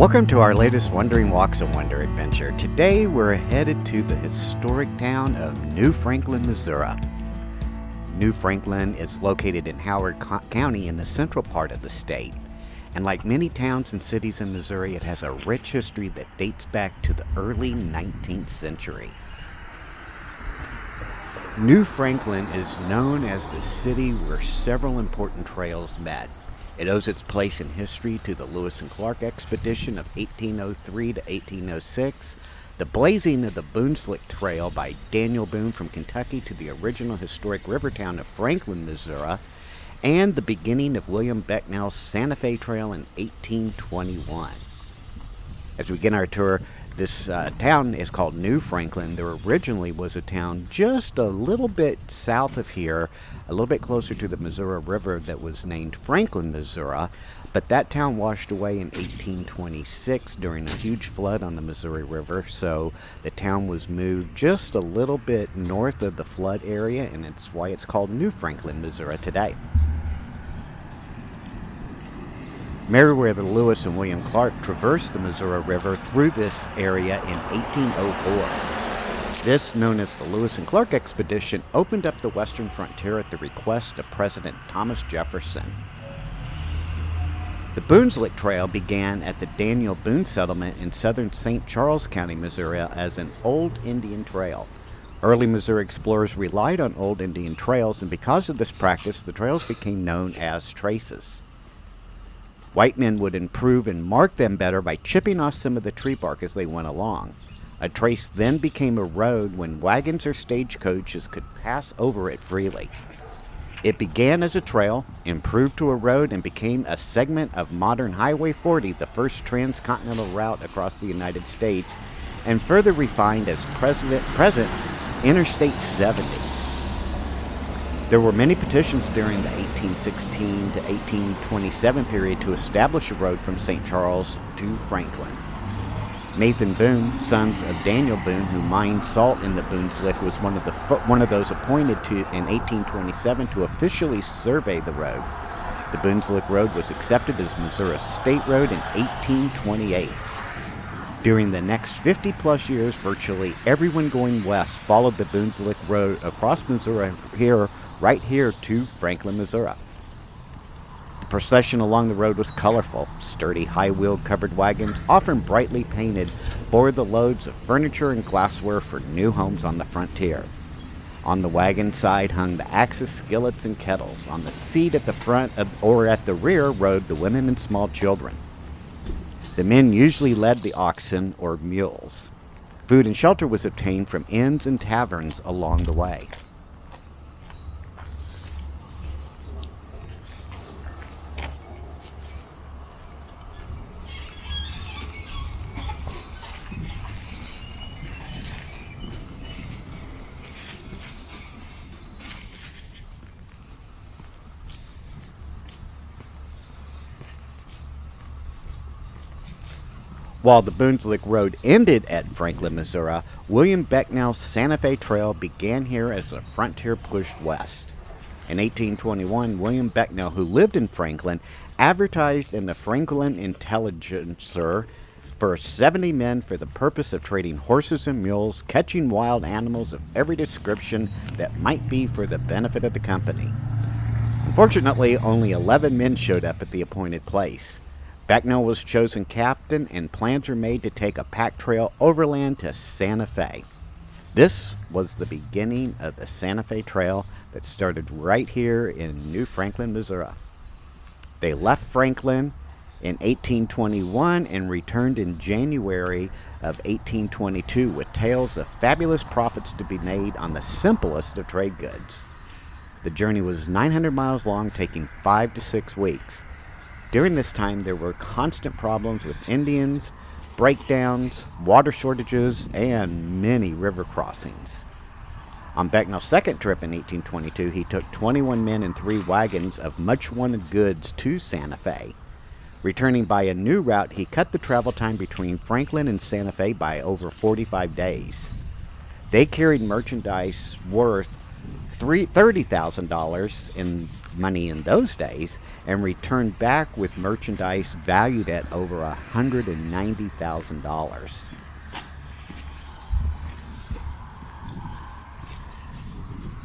Welcome to our latest Wandering Walks of Wonder adventure. Today we're headed to the historic town of New Franklin, Missouri. New Franklin is located in Howard County in the central part of the state. And like many towns and cities in Missouri, it has a rich history that dates back to the early 19th century. New Franklin is known as the city where several important trails met. It owes its place in history to the Lewis and Clark expedition of 1803 to 1806, the blazing of the Boone Slick Trail by Daniel Boone from Kentucky to the original historic river town of Franklin, Missouri, and the beginning of William Becknell's Santa Fe Trail in 1821. As we begin our tour, this town is called New Franklin. There originally was a town just a little bit south of here, a little bit closer to the Missouri River, that was named Franklin, Missouri, but that town washed away in 1826 during a huge flood on the Missouri River, so the town was moved just a little bit north of the flood area, and it's why it's called New Franklin, Missouri today. Meriwether Lewis and William Clark traversed the Missouri River through this area in 1804. This, known as the Lewis and Clark expedition, opened up the western frontier at the request of President Thomas Jefferson. The Boone Slick Trail began at the Daniel Boone settlement in southern St. Charles County, Missouri, as an old Indian trail. Early Missouri explorers relied on old Indian trails, and because of this practice, the trails became known as traces. White men would improve and mark them better by chipping off some of the tree bark as they went along. A trace then became a road when wagons or stagecoaches could pass over it freely. It began as a trail, improved to a road, and became a segment of modern Highway 40, the first transcontinental route across the United States, and further refined as present Interstate 70. There were many petitions during the 1816 to 1827 period to establish a road from St. Charles to Franklin. Nathan Boone, sons of Daniel Boone, who mined salt in the Boone Slick, was one of those appointed to in 1827 to officially survey the road. The Boone Slick Road was accepted as Missouri State Road in 1828. During the next 50-plus years, virtually everyone going west followed the Boone Slick Road across Missouri right here to Franklin, Missouri. The procession along the road was colorful. Sturdy, high-wheeled covered wagons, often brightly painted, bore the loads of furniture and glassware for new homes on the frontier. On the wagon side hung the axes, skillets, and kettles. On the seat at the front or at the rear rode the women and small children. The men usually led the oxen or mules. Food and shelter was obtained from inns and taverns along the way. While the Boone Slick Road ended at Franklin, Missouri, William Becknell's Santa Fe Trail began here as the frontier pushed west. In 1821, William Becknell, who lived in Franklin, advertised in the Franklin Intelligencer for 70 men for the purpose of trading horses and mules, catching wild animals of every description that might be for the benefit of the company. Unfortunately, only 11 men showed up at the appointed place. Becknell was chosen captain, and plans were made to take a pack trail overland to Santa Fe. This was the beginning of the Santa Fe Trail that started right here in New Franklin, Missouri. They left Franklin in 1821 and returned in January of 1822 with tales of fabulous profits to be made on the simplest of trade goods. The journey was 900 miles long, taking 5 to 6 weeks. During this time, there were constant problems with Indians, breakdowns, water shortages, and many river crossings. On Becknell's second trip in 1822, he took 21 men and 3 wagons of much-wanted goods to Santa Fe. Returning by a new route, he cut the travel time between Franklin and Santa Fe by over 45 days. They carried merchandise worth $30,000 in money in those days, and returned back with merchandise valued at over $190,000.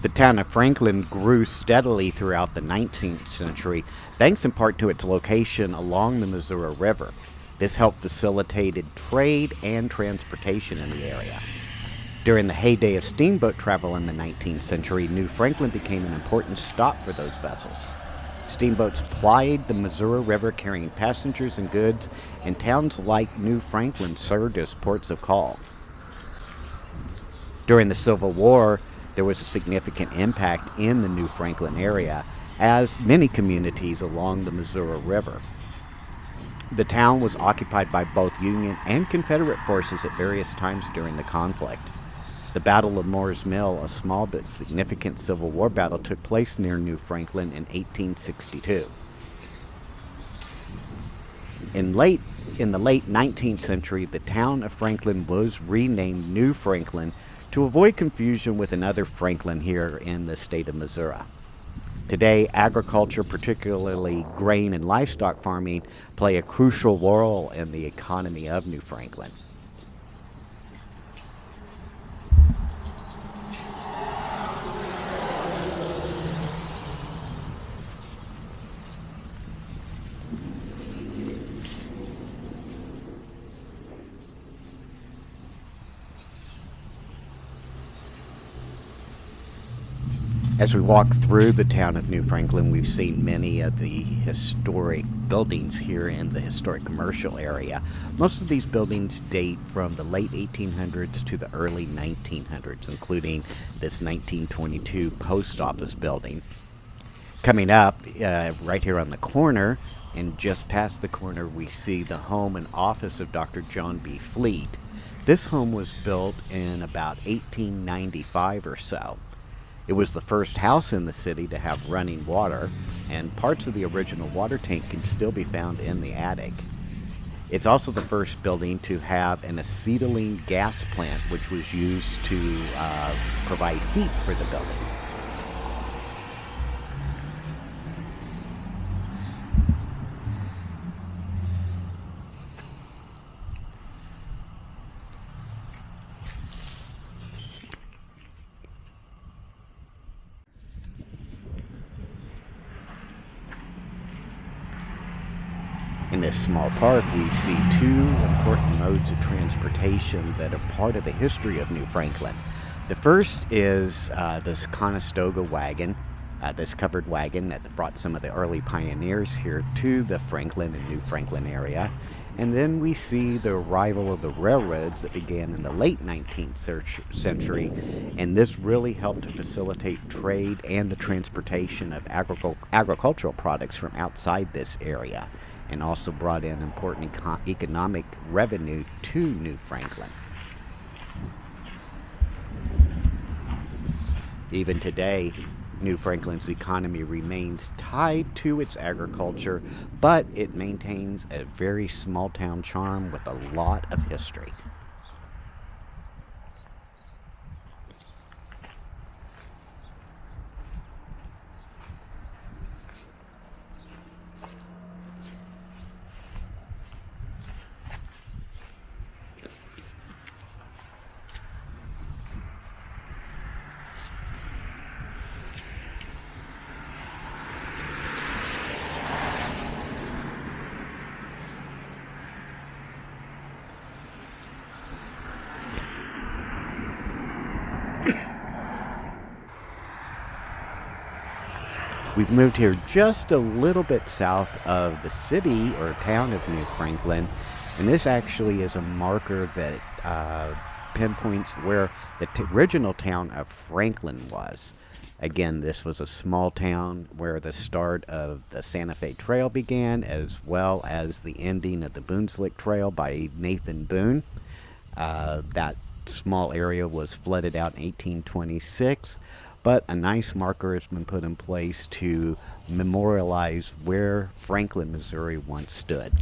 The town of Franklin grew steadily throughout the 19th century, thanks in part to its location along the Missouri River. This helped facilitate trade and transportation in the area. During the heyday of steamboat travel in the 19th century, New Franklin became an important stop for those vessels. Steamboats plied the Missouri River carrying passengers and goods, and towns like New Franklin served as ports of call. During the Civil War, there was a significant impact in the New Franklin area, as many communities along the Missouri River. The town was occupied by both Union and Confederate forces at various times during the conflict. The Battle of Moore's Mill, a small but significant Civil War battle, took place near New Franklin in 1862. In the late 19th century, the town of Franklin was renamed New Franklin to avoid confusion with another Franklin here in the state of Missouri. Today, agriculture, particularly grain and livestock farming, play a crucial role in the economy of New Franklin. As we walk through the town of New Franklin, we've seen many of the historic buildings here in the historic commercial area. Most of these buildings date from the late 1800s to the early 1900s, including this 1922 post office building. Coming up, right here on the corner, and just past the corner, we see the home and office of Dr. John B. Fleet. This home was built in about 1895 or so. It was the first house in the city to have running water, and parts of the original water tank can still be found in the attic. It's also the first building to have an acetylene gas plant, which was used to provide heat for the building. In this small park, we see two important modes of transportation that are part of the history of New Franklin. The first is this Conestoga wagon, this covered wagon that brought some of the early pioneers here to the Franklin and New Franklin area. And then we see the arrival of the railroads that began in the late 19th century, and this really helped to facilitate trade and the transportation of agricultural products from outside this area, and also brought in important economic revenue to New Franklin. Even today, New Franklin's economy remains tied to its agriculture, but it maintains a very small town charm with a lot of history. We've moved here just a little bit south of the city or town of New Franklin, and this actually is a marker that pinpoints where the original town of Franklin was. Again, this was a small town where the start of the Santa Fe Trail began, as well as the ending of the Boonslick Trail by Nathan Boone. That small area was flooded out in 1826, but a nice marker has been put in place to memorialize where Franklin, Missouri once stood.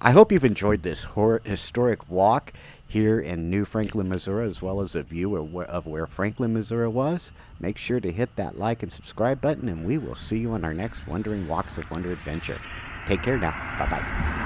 I hope you've enjoyed this historic walk here in New Franklin, Missouri, as well as a view of where Franklin, Missouri was. Make sure to hit that like and subscribe button, and we will see you on our next Wandering Walks of Wonder adventure. Take care now. Bye bye.